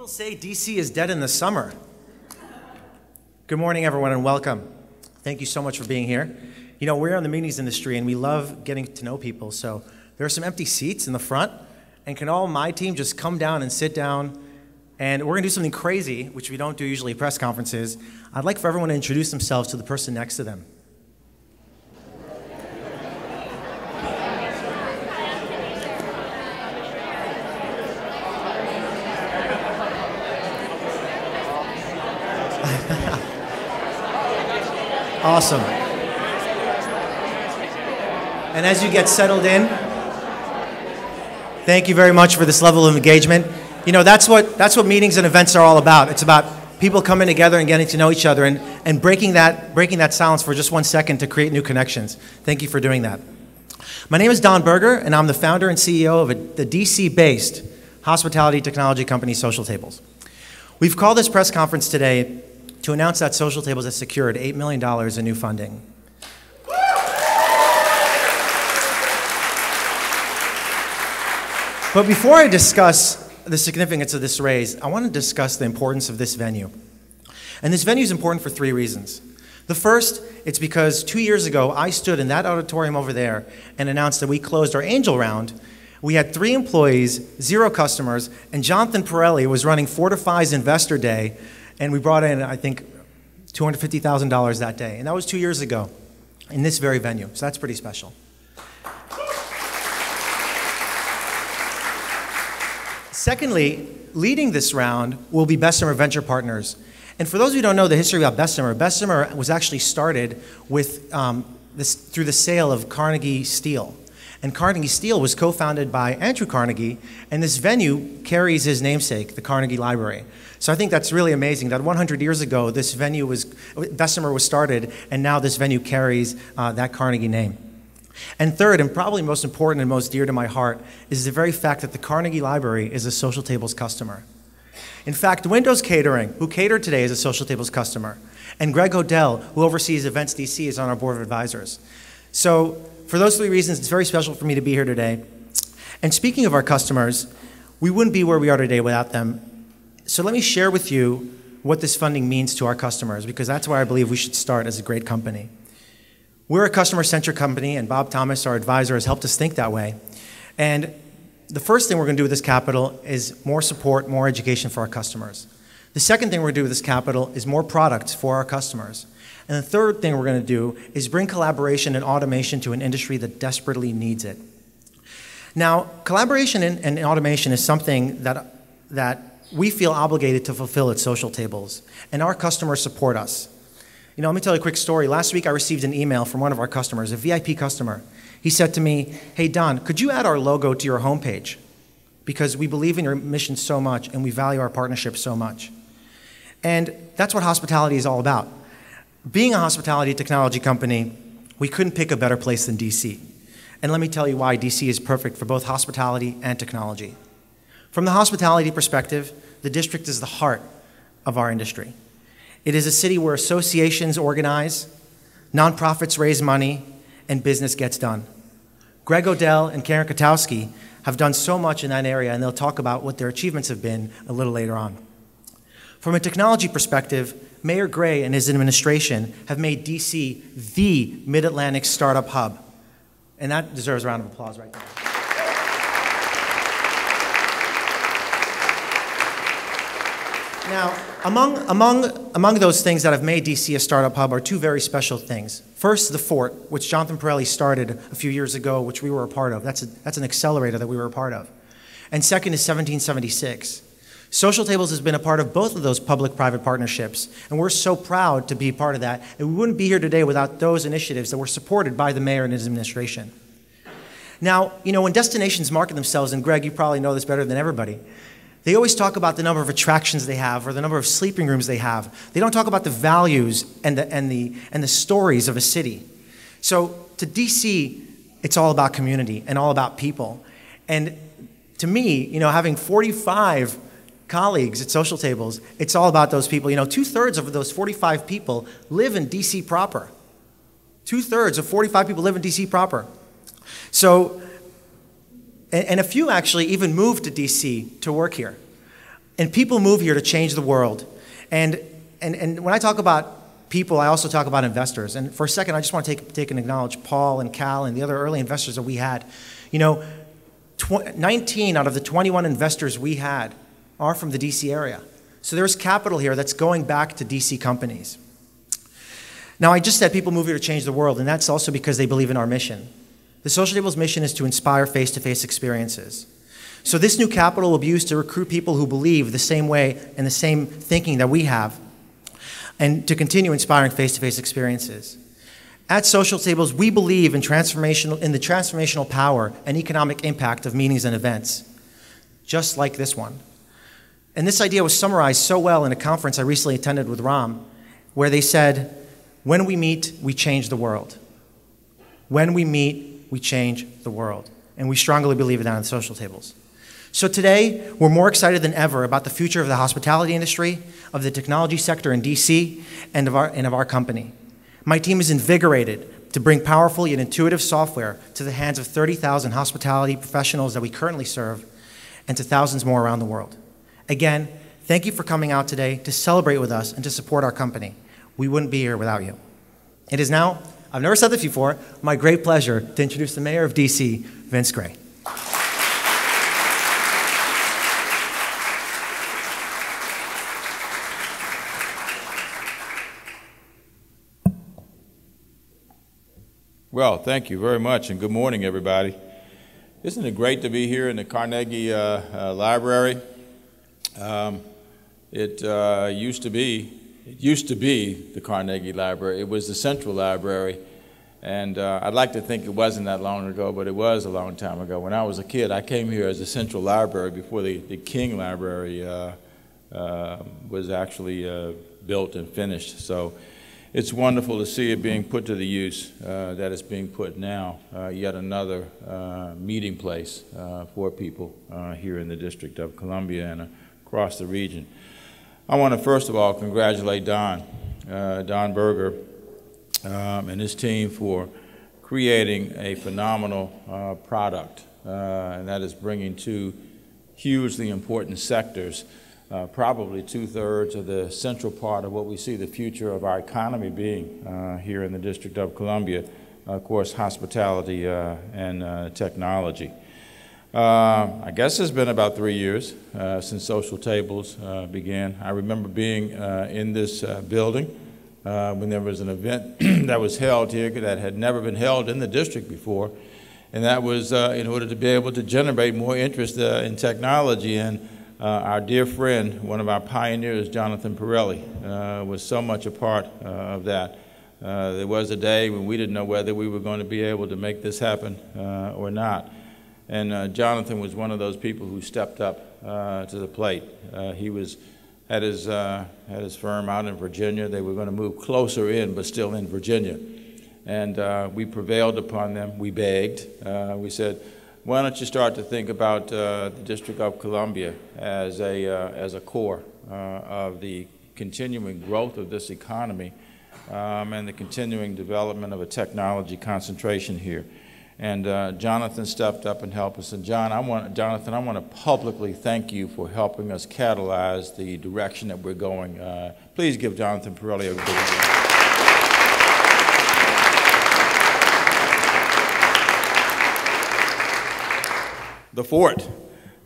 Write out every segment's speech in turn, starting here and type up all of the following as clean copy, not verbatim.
People say DC is dead in the summer. Good morning, everyone, and welcome. Thank you so much for being here. You know, we're in the meetings industry, and we love getting to know people, so there are some empty seats in the front, and can all my team just come down and sit down, and we're going to do something crazy, which we don't do usually at press conferences. I'd like for everyone to introduce themselves to the person next to them. Awesome. And as you get settled in, thank you very much for this level of engagement. You know, that's what meetings and events are all about. It's about people coming together and getting to know each other and breaking that silence for just 1 second to create new connections. Thank you for doing that. My name is Don Berger, and I'm the founder and CEO of the DC-based hospitality technology company, Social Tables. We've called this press conference today to announce that Social Tables has secured $8 million in new funding. But before I discuss the significance of this raise, I want to discuss the importance of this venue. And this venue is important for 3 reasons. The first, it's because 2 years ago, I stood in that auditorium over there and announced that we closed our angel round. We had 3 employees, 0 customers, and Jonathan Pirelli was running Fortify's Investor Day, and we brought in, I think, $250,000 that day. And that was 2 years ago in this very venue. So that's pretty special. Secondly, leading this round will be Bessemer Venture Partners. And for those who don't know the history about Bessemer, Bessemer was actually started with, through the sale of Carnegie Steel. And Carnegie Steel was co-founded by Andrew Carnegie, and this venue carries his namesake, the Carnegie Library. So I think that's really amazing that 100 years ago, this venue Bessemer was started, and now this venue carries that Carnegie name. And third, and probably most important and most dear to my heart, is the very fact that the Carnegie Library is a Social Tables customer. In fact, Windows Catering, who catered today, is a Social Tables customer. And Greg Hodel, who oversees Events DC, is on our board of advisors. So for those 3 reasons, it's very special for me to be here today. And speaking of our customers, we wouldn't be where we are today without them. So let me share with you what this funding means to our customers, because that's where I believe we should start as a great company. We're a customer-centric company, and Bob Thomas, our advisor, has helped us think that way. And the first thing we're going to do with this capital is more support, more education for our customers. The second thing we're going to do with this capital is more products for our customers. And the third thing we're going to do is bring collaboration and automation to an industry that desperately needs it. Now, collaboration and automation is something that we feel obligated to fulfill at Social Tables, and our customers support us. You know, let me tell you a quick story. Last week I received an email from one of our customers, a VIP customer. He said to me, "Hey Don, could you add our logo to your homepage? Because we believe in your mission so much and we value our partnership so much." And that's what hospitality is all about. Being a hospitality technology company, we couldn't pick a better place than DC. And let me tell you why DC is perfect for both hospitality and technology. From the hospitality perspective, the district is the heart of our industry. It is a city where associations organize, nonprofits raise money, and business gets done. Greg Hodel and Karen Kotowski have done so much in that area, and they'll talk about what their achievements have been a little later on. From a technology perspective, Mayor Gray and his administration have made DC the Mid-Atlantic startup hub. And that deserves a round of applause right there. Now, among those things that have made DC a startup hub are 2 very special things. First, the Fort, which Jonathan Pirelli started a few years ago, which we were a part of. That's an accelerator that we were a part of. And second is 1776. Social Tables has been a part of both of those public-private partnerships, and we're so proud to be part of that. And we wouldn't be here today without those initiatives that were supported by the mayor and his administration. Now, you know, when destinations market themselves, and Greg, you probably know this better than everybody, they always talk about the number of attractions they have or the number of sleeping rooms they have. They don't talk about the values and the stories of a city. So to DC, it's all about community and all about people. And to me, you know, having 45 colleagues at Social Tables, it's all about those people. You know, 2/3 of those 45 people live in DC proper. 2/3 of 45 people live in DC proper. So, and a few actually even moved to DC to work here. And people move here to change the world. And when I talk about people, I also talk about investors. And for a second, I just want to take and acknowledge Paul and Cal and the other early investors that we had. You know, 19 out of the 21 investors we had are from the DC area. So there's capital here that's going back to DC companies. Now, I just said people move here to change the world, and that's also because they believe in our mission. The Social Table's mission is to inspire face-to-face experiences. So this new capital will be used to recruit people who believe the same way and the same thinking that we have, and to continue inspiring face-to-face experiences. At Social Tables, we believe in the transformational power and economic impact of meetings and events, just like this one. And this idea was summarized so well in a conference I recently attended with Ram, where they said, when we meet, we change the world. When we meet, we change the world. And we strongly believe in that on Social Tables. So today, we're more excited than ever about the future of the hospitality industry, of the technology sector in DC, and of our company. My team is invigorated to bring powerful yet intuitive software to the hands of 30,000 hospitality professionals that we currently serve, and to thousands more around the world. Again, thank you for coming out today to celebrate with us and to support our company. We wouldn't be here without you. It is now, I've never said this before, my great pleasure to introduce the Mayor of DC, Vince Gray. Well, thank you very much, and good morning, everybody. Isn't it great to be here in the Carnegie Library? It used to be the Carnegie Library. It was the Central Library, and I'd like to think it wasn't that long ago, but it was a long time ago. When I was a kid, I came here as the Central Library before the King Library was actually built and finished. So it's wonderful to see it being put to the use that it's being put now, yet another meeting place for people here in the District of Columbia and across the region. I want to first of all congratulate Don Berger and his team for creating a phenomenal product, and that is bringing two hugely important sectors, probably 2/3 of the central part of what we see the future of our economy being here in the District of Columbia, of course, hospitality and technology. I guess it's been about 3 years since Social Tables began. I remember being in this building when there was an event that was held here that had never been held in the district before, and that was in order to be able to generate more interest in technology. And our dear friend, one of our pioneers, Jonathan Pirelli, was so much a part of that. There was a day when we didn't know whether we were going to be able to make this happen or not. And Jonathan was one of those people who stepped up to the plate. He had his firm out in Virginia. They were going to move closer in, but still in Virginia. And we prevailed upon them. We begged. We said, why don't you start to think about the District of Columbia as a core of the continuing growth of this economy and the continuing development of a technology concentration here. And Jonathan stepped up and helped us. And Jonathan, I want to publicly thank you for helping us catalyze the direction that we're going. Please give Jonathan Pirelli a big round. The fort.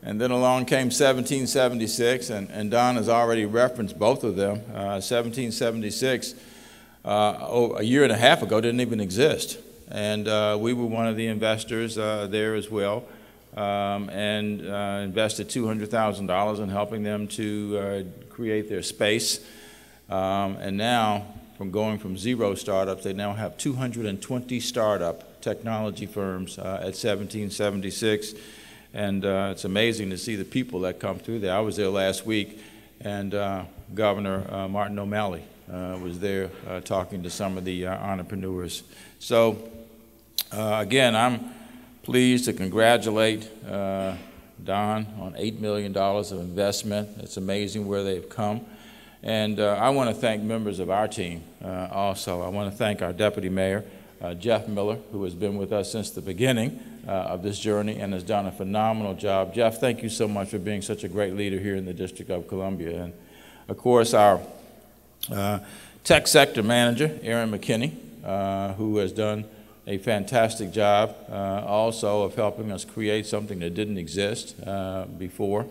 And then along came 1776, and Don has already referenced both of them. 1776, a year and a half ago, didn't even exist. And we were one of the investors there as well, and invested $200,000 in helping them to create their space. And now, going from 0 startups, they now have 220 startup technology firms at 1776. And it's amazing to see the people that come through there. I was there last week, and Governor Martin O'Malley was there talking to some of the entrepreneurs. So again, I'm pleased to congratulate Don on $8 million of investment. It's amazing where they've come. And I want to thank members of our team also. I want to thank our Deputy Mayor, Jeff Miller, who has been with us since the beginning. of this journey and has done a phenomenal job. Jeff, thank you so much for being such a great leader here in the District of Columbia. And of course, our tech sector manager, Aaron McKinney, who has done a fantastic job also of helping us create something that didn't exist before.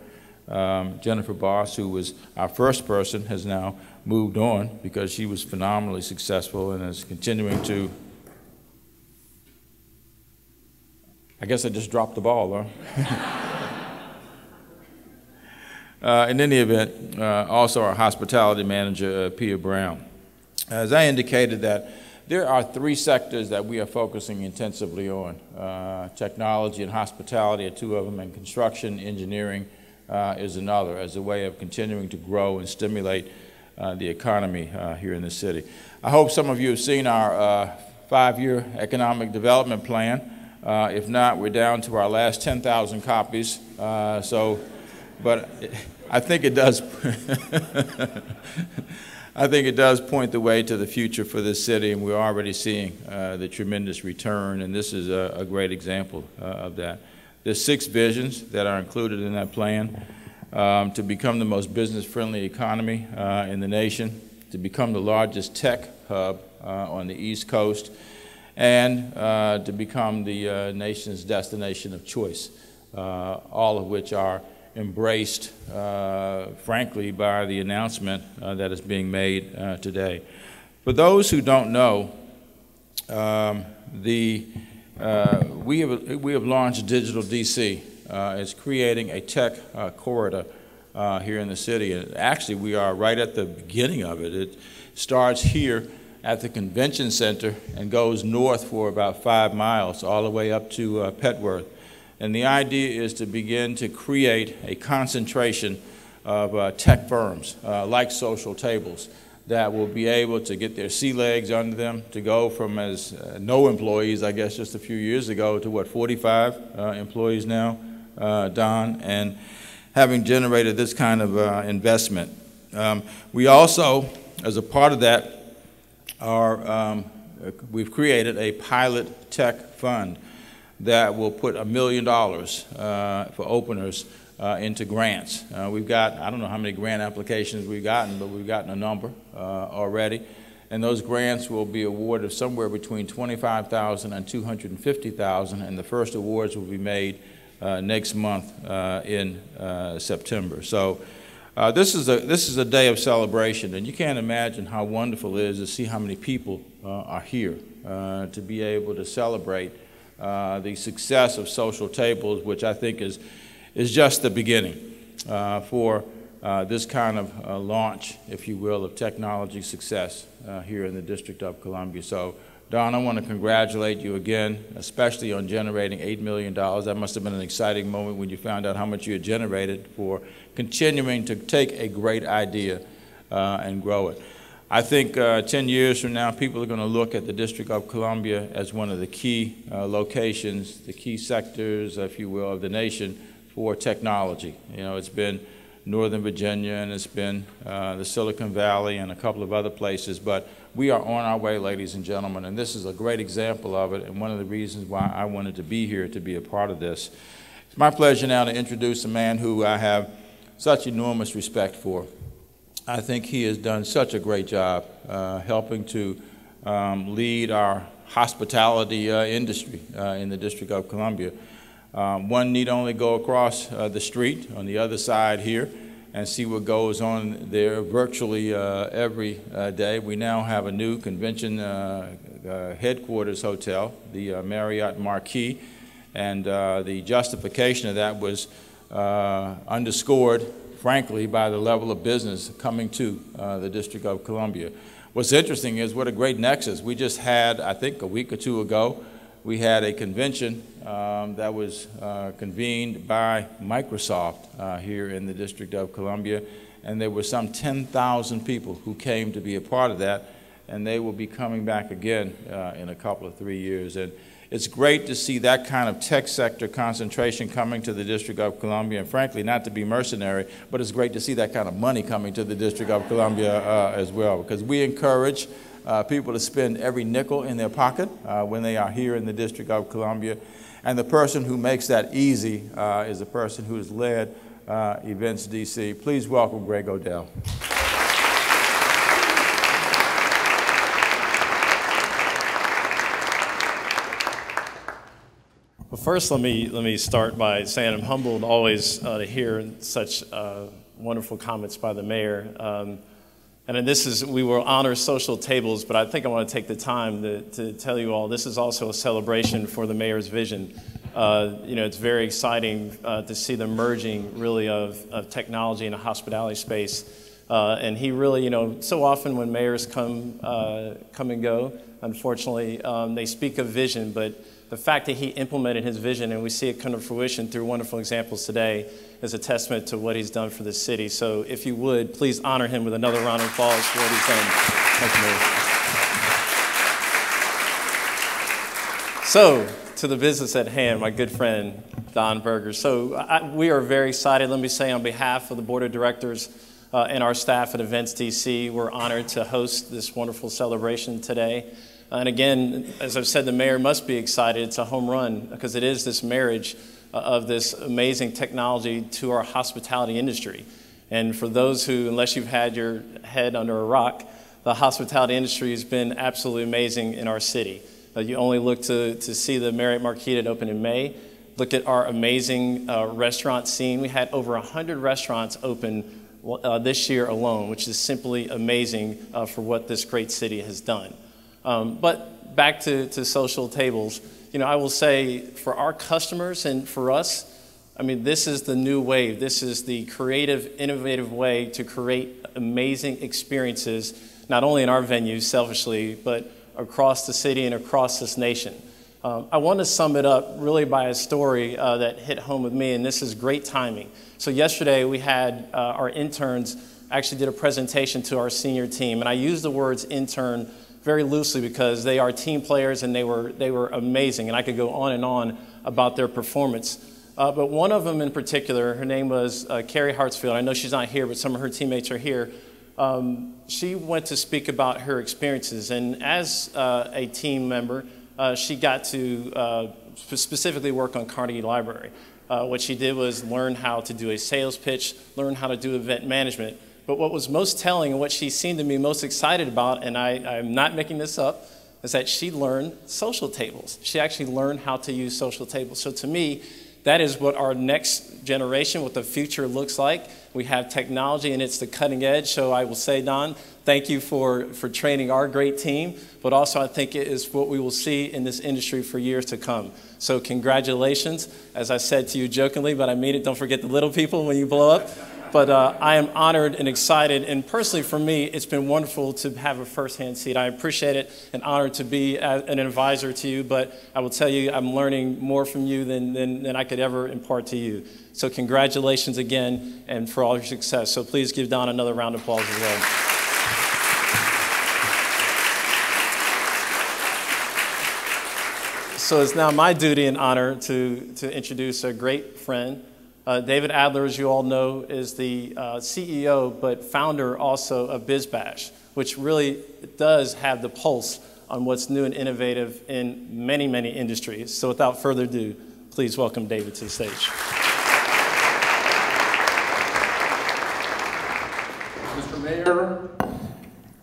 Jennifer Boss, who was our first person, has now moved on because she was phenomenally successful and is continuing to. I guess I just dropped the ball, huh? In any event, also our hospitality manager, Pia Brown. As I indicated, that there are three sectors that we are focusing intensively on. Technology and hospitality are two of them, and construction, engineering is another, as a way of continuing to grow and stimulate the economy here in the city. I hope some of you have seen our 5-year economic development plan. If not, we're down to our last 10,000 copies. But I think it does. I think it does point the way to the future for this city, and we're already seeing the tremendous return, and this is a great example of that. There's 6 visions that are included in that plan: to become the most business-friendly economy in the nation, to become the largest tech hub on the East Coast, and to become the nation's destination of choice, all of which are embraced, frankly, by the announcement that is being made today. For those who don't know, we have launched Digital DC. It's creating a tech corridor here in the city. And actually, we are right at the beginning of it. It starts here at the convention center and goes north for about 5 miles, all the way up to Petworth. And the idea is to begin to create a concentration of tech firms like Social Tables that will be able to get their sea legs under them, to go from as no employees, I guess, just a few years ago to what, 45 employees now, Don, and having generated this kind of investment. We also, as a part of that, we've created a pilot tech fund that will put $1 million for openers into grants. We've got, I don't know how many grant applications we've gotten, but we've gotten a number already. And those grants will be awarded somewhere between $25,000 and $250,000, and the first awards will be made next month in September. So this is a day of celebration, and you can't imagine how wonderful it is to see how many people are here to be able to celebrate the success of Social Tables, which I think is just the beginning for this kind of launch, if you will, of technology success here in the District of Columbia. So, Don, I want to congratulate you again, especially on generating $8 million. That must have been an exciting moment when you found out how much you had generated, for continuing to take a great idea and grow it. I think 10 years from now, people are going to look at the District of Columbia as one of the key locations, the key sectors, if you will, of the nation for technology. You know, it's been Northern Virginia, and it's been the Silicon Valley and a couple of other places, but we are on our way, ladies and gentlemen, and this is a great example of it, and one of the reasons why I wanted to be here to be a part of this. It's my pleasure now to introduce a man who I have such enormous respect for. I think he has done such a great job helping to lead our hospitality industry in the District of Columbia. One need only go across the street on the other side here and see what goes on there virtually every day. We now have a new convention headquarters hotel, the Marriott Marquis, and the justification of that was underscored, frankly, by the level of business coming to the District of Columbia. What's interesting is what a great nexus. We just had, I think a week or two ago, we had a convention that was convened by Microsoft here in the District of Columbia, and there were some 10,000 people who came to be a part of that, and they will be coming back again in a couple of 3 years. And it's great to see that kind of tech sector concentration coming to the District of Columbia, and frankly, not to be mercenary, but it's great to see that kind of money coming to the District of Columbia as well, because we encourage people to spend every nickel in their pocket when they are here in the District of Columbia. And the person who makes that easy is the person who has led Events DC. Please welcome Greg Odell. Well, first, let me start by saying I'm humbled always to hear such wonderful comments by the mayor. And we will honor social tables, but I think I want to take the time to tell you all this is also a celebration for the mayor's vision. It's very exciting to see the merging really of technology in the hospitality space. And he really, so often when mayors come and go, unfortunately, they speak of vision, but the fact that he implemented his vision and we see it come to fruition through wonderful examples today is a testament to what he's done for the city. So if you would, please honor him with another round of applause for what he's done. Thank you, Mayor. So, to the business at hand, my good friend, Don Berger. So we are very excited, let me say, on behalf of the board of directors and our staff at Events DC, we're honored to host this wonderful celebration today. And again, as I've said, the mayor must be excited. It's a home run because it is this marriage of this amazing technology to our hospitality industry. And for those who, unless you've had your head under a rock, the hospitality industry has been absolutely amazing in our city. You only look to see the Marriott Marquis that opened in May. Look at our amazing restaurant scene. We had over 100 restaurants open this year alone, which is simply amazing for what this great city has done. But back to social tables, I will say for our customers and for us, this is the new wave. This is the creative, innovative way to create amazing experiences, not only in our venues, selfishly, but across the city and across this nation. I want to sum it up really by a story that hit home with me, and this is great timing. So yesterday we had our interns actually did a presentation to our senior team, and I use the words intern very loosely because they are team players and they were amazing, and I could go on and on about their performance. But one of them in particular, her name was Carrie Hartsfield. I know she's not here, but some of her teammates are here. She went to speak about her experiences, and as a team member, she got to specifically work on Carnegie Library. What she did was learn how to do a sales pitch, learn how to do event management. But what was most telling and what she seemed to be most excited about, and I'm not making this up, is that she learned social tables. She actually learned how to use social tables. So to me, that is what our next generation, what the future looks like. We have technology and it's the cutting edge. So I will say, Don, thank you for training our great team, but also I think it is what we will see in this industry for years to come. So congratulations. As I said to you jokingly, but I mean it, don't forget the little people when you blow up. But I am honored and excited, and personally for me, it's been wonderful to have a first-hand seat. I appreciate it and honored to be an advisor to you, but I will tell you I'm learning more from you than I could ever impart to you. So congratulations again and for all your success. So please give Don another round of applause as well. So it's now my duty and honor to introduce a great friend. David Adler, as you all know, is the CEO, but founder also of BizBash, which really does have the pulse on what's new and innovative in many, many industries. So without further ado, please welcome David to the stage. Mr. Mayor,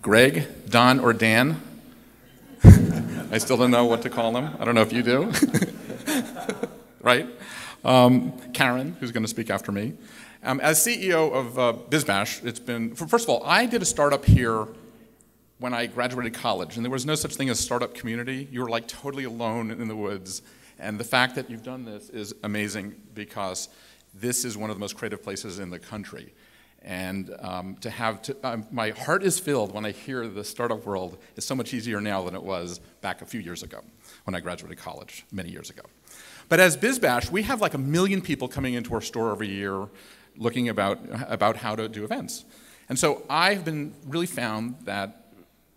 Greg, Don, or Dan. I still don't know what to call him. I don't know if you do. Right? Karen, who's going to speak after me. As CEO of BizBash, it's been, first of all, I did a startup here when I graduated college, and there was no such thing as startup community. You were like totally alone in the woods, and the fact that you've done this is amazing because this is one of the most creative places in the country. And my heart is filled when I hear the startup world is so much easier now than it was back a few years ago when I graduated college, many years ago. But as BizBash, we have like 1 million people coming into our store every year looking about how to do events. And so I've been really found that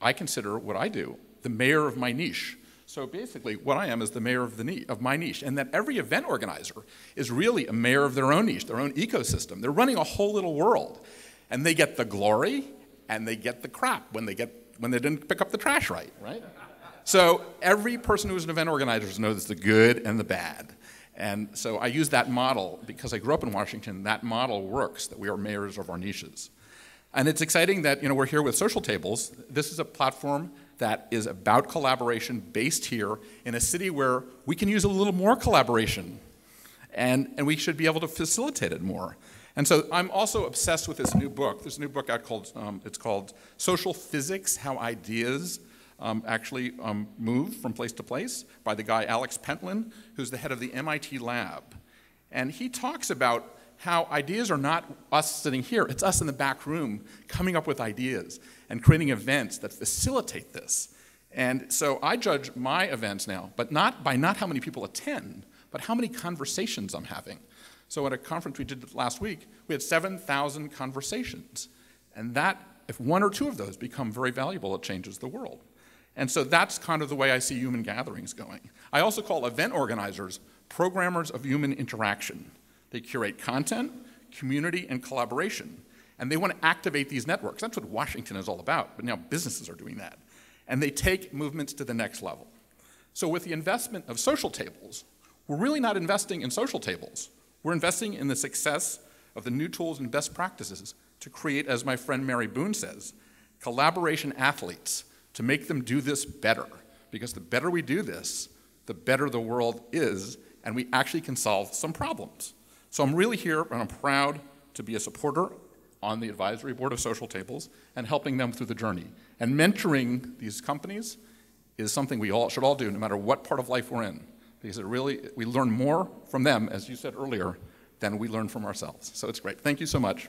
I consider what I do the mayor of my niche. So basically what I am is the mayor of my niche, and that every event organizer is really a mayor of their own niche, their own ecosystem. They're running a whole little world, and they get the glory and they get the crap when they didn't pick up the trash right? So every person who's an event organizer knows the good and the bad. And so I use that model because I grew up in Washington. That model works, that we are mayors of our niches. And it's exciting that we're here with Social Tables. This is a platform that is about collaboration based here in a city where we can use a little more collaboration. And we should be able to facilitate it more. And so I'm also obsessed with this new book. There's a new book out called, it's called Social Physics, How Ideas actually move from place to place, by the guy Alex Pentland, who's the head of the MIT lab. And he talks about how ideas are not us sitting here, it's us in the back room coming up with ideas and creating events that facilitate this. And so I judge my events now, but not by how many people attend, but how many conversations I'm having. So at a conference we did last week, we had 7,000 conversations. And that, if one or two of those become very valuable, it changes the world. And so that's kind of the way I see human gatherings going. I also call event organizers programmers of human interaction. They curate content, community, and collaboration. And they want to activate these networks. That's what Washington is all about, but now businesses are doing that. And they take movements to the next level. So with the investment of Social Tables, we're really not investing in Social Tables. We're investing in the success of the new tools and best practices to create, as my friend Mary Boone says, collaboration athletes, to make them do this better. Because the better we do this, the better the world is, and we actually can solve some problems. So I'm really here, and I'm proud to be a supporter on the advisory board of Social Tables and helping them through the journey. And mentoring these companies is something we all should all do, no matter what part of life we're in. Because we learn more from them, as you said earlier, than we learn from ourselves. So it's great. Thank you so much.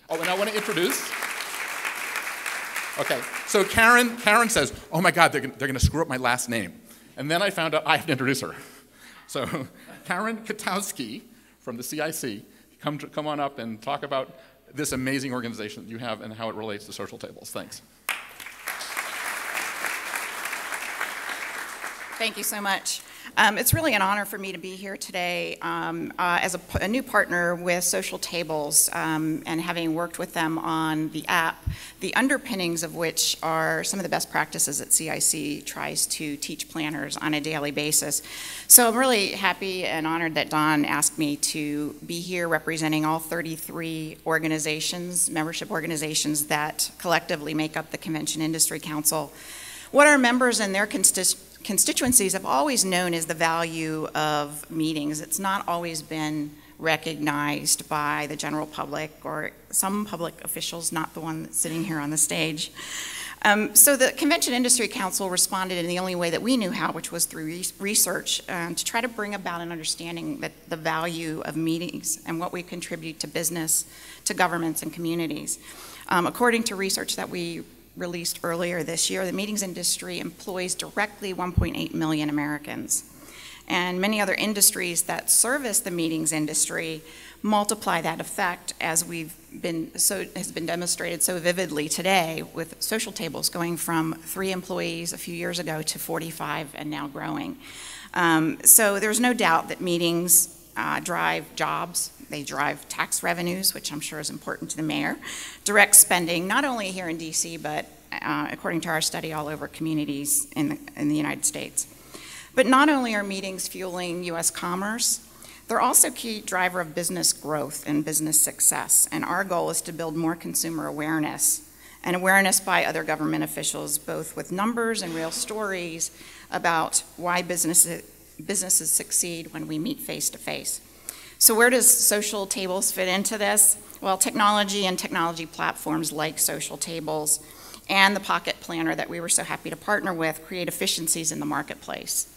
Oh, and I want to introduce. Okay, so Karen says, oh my God, they're going to screw up my last name. And then I found out I have to introduce her. So Karen Katowski from the CIC, come on up and talk about this amazing organization that you have and how it relates to Social Tables. Thanks. Thank you so much. It's really an honor for me to be here today as a new partner with Social Tables and having worked with them on the app, the underpinnings of which are some of the best practices that CIC tries to teach planners on a daily basis. So I'm really happy and honored that Don asked me to be here representing all 33 organizations, membership organizations that collectively make up the Convention Industry Council. What our members and their constituencies have always known is the value of meetings. It's not always been recognized by the general public or some public officials, not the one that's sitting here on the stage. So the Convention Industry Council responded in the only way that we knew how, which was through research, to try to bring about an understanding that the value of meetings and what we contribute to business, to governments and communities. According to research that we released earlier this year, the meetings industry employs directly 1.8 million Americans. And many other industries that service the meetings industry multiply that effect, as has been demonstrated so vividly today with Social Tables going from 3 employees a few years ago to 45 and now growing. So there's no doubt that meetings drive jobs, they drive tax revenues, which I'm sure is important to the mayor, direct spending, not only here in DC, but according to our study, all over communities in the United States. But not only are meetings fueling US commerce, they're also a key driver of business growth and business success. And our goal is to build more consumer awareness and awareness by other government officials, both with numbers and real stories about why businesses succeed when we meet face to face. So where does Social Tables fit into this? Well, technology and technology platforms like Social Tables and the Pocket Planner that we were so happy to partner with create efficiencies in the marketplace.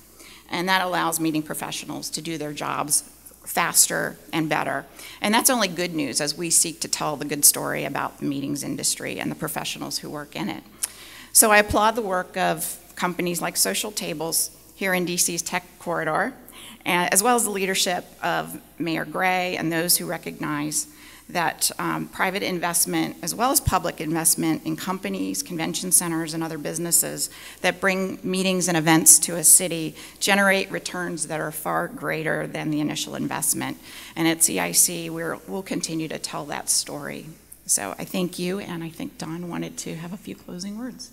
And that allows meeting professionals to do their jobs faster and better. And that's only good news as we seek to tell the good story about the meetings industry and the professionals who work in it. So I applaud the work of companies like Social Tables here in DC's tech corridor, as well as the leadership of Mayor Gray and those who recognize that private investment as well as public investment in companies, convention centers, and other businesses that bring meetings and events to a city generate returns that are far greater than the initial investment. And at CIC, we'll continue to tell that story. So I thank you, and I think Don wanted to have a few closing words.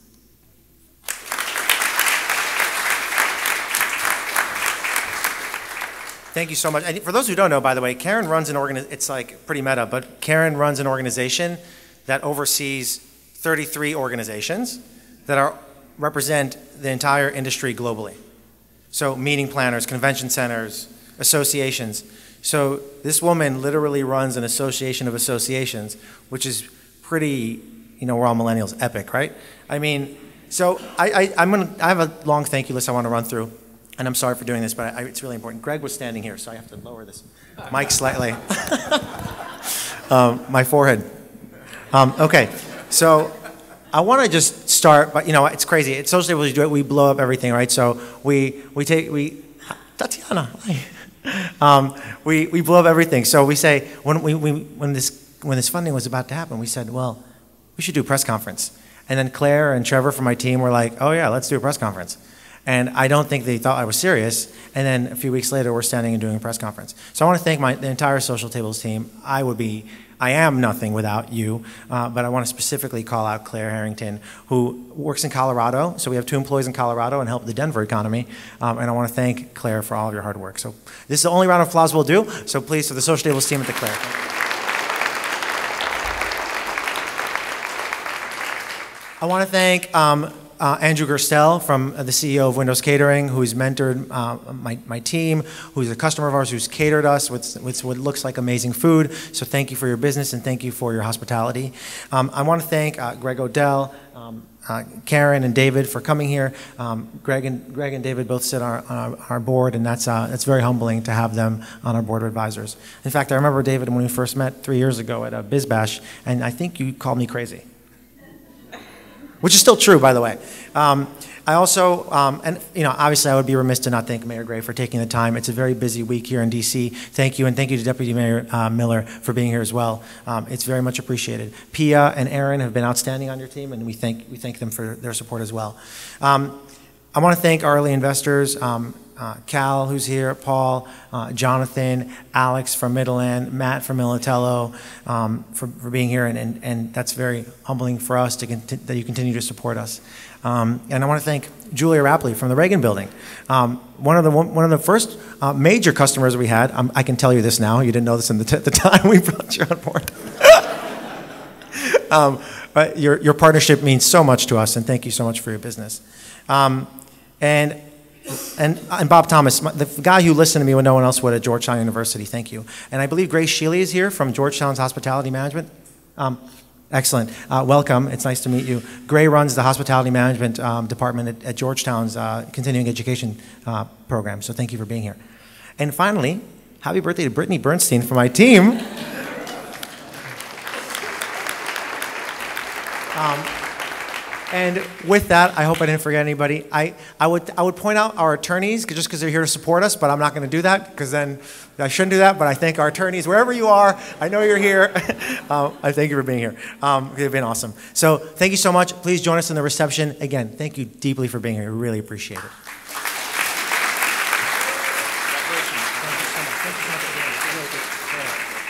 Thank you so much. And for those who don't know, by the way, Karen runs an it's like pretty meta, but Karen runs an organization that oversees 33 organizations that represent the entire industry globally. So meeting planners, convention centers, associations. So this woman literally runs an association of associations, which is pretty, we're all millennials, epic, right? I mean, so I have a long thank you list I want to run through. And I'm sorry for doing this, but it's really important. Greg was standing here, so I have to lower this mic slightly. My forehead. Okay, so I want to just start, but it's crazy. At Social Tables, we blow up everything, right? So Tatiana, we blow up everything. So we say when this funding was about to happen, we said, well, we should do a press conference. And then Claire and Trevor from my team were like, oh yeah, let's do a press conference. And I don't think they thought I was serious. And then a few weeks later, we're standing and doing a press conference. So I want to thank the entire Social Tables team. I am nothing without you, but I want to specifically call out Claire Harrington, who works in Colorado. So we have 2 employees in Colorado and help the Denver economy. And I want to thank Claire for all of your hard work. So this is the only round of applause we'll do. So please, for the Social Tables team, and to Claire. I want to thank Andrew Gerstel, from the CEO of Windows Catering, who's mentored my team, who's a customer of ours, who's catered us with what looks like amazing food. So thank you for your business and thank you for your hospitality. I want to thank Greg Odell, Karen and David for coming here. Greg and David both sit on our board, and that's very humbling to have them on our board of advisors. In fact, I remember, David, when we first met 3 years ago at a Biz Bash, and I think you called me crazy. Which is still true, by the way. I also, obviously I would be remiss to not thank Mayor Gray for taking the time. It's a very busy week here in DC. Thank you, and thank you to Deputy Mayor Miller for being here as well. It's very much appreciated. Pia and Aaron have been outstanding on your team, and we thank them for their support as well. I want to thank our early investors, Cal, who's here, Paul, Jonathan, Alex from Middleland, Matt from Militello, for being here, and that's very humbling for us that you continue to support us. And I want to thank Julia Rapley from the Reagan Building. One of the first major customers we had. I can tell you this now. You didn't know this at the time we brought you on board. But your partnership means so much to us, and thank you so much for your business. And Bob Thomas, the guy who listened to me when no one else would at Georgetown University, thank you. And I believe Grace Sheely is here from Georgetown's Hospitality Management. Excellent. Welcome. It's nice to meet you. Gray runs the Hospitality Management Department at Georgetown's Continuing Education program, so thank you for being here. And finally, happy birthday to Brittany Bernstein from my team. And with that, I hope I didn't forget anybody. I would point out our attorneys, just because they're here to support us, but I'm not going to do that, because then I shouldn't do that. But I thank our attorneys, wherever you are. I know you're here. I thank you for being here. You've been awesome. So thank you so much. Please join us in the reception. Again, thank you deeply for being here. We really appreciate it. Thank you so much. Thank you so much.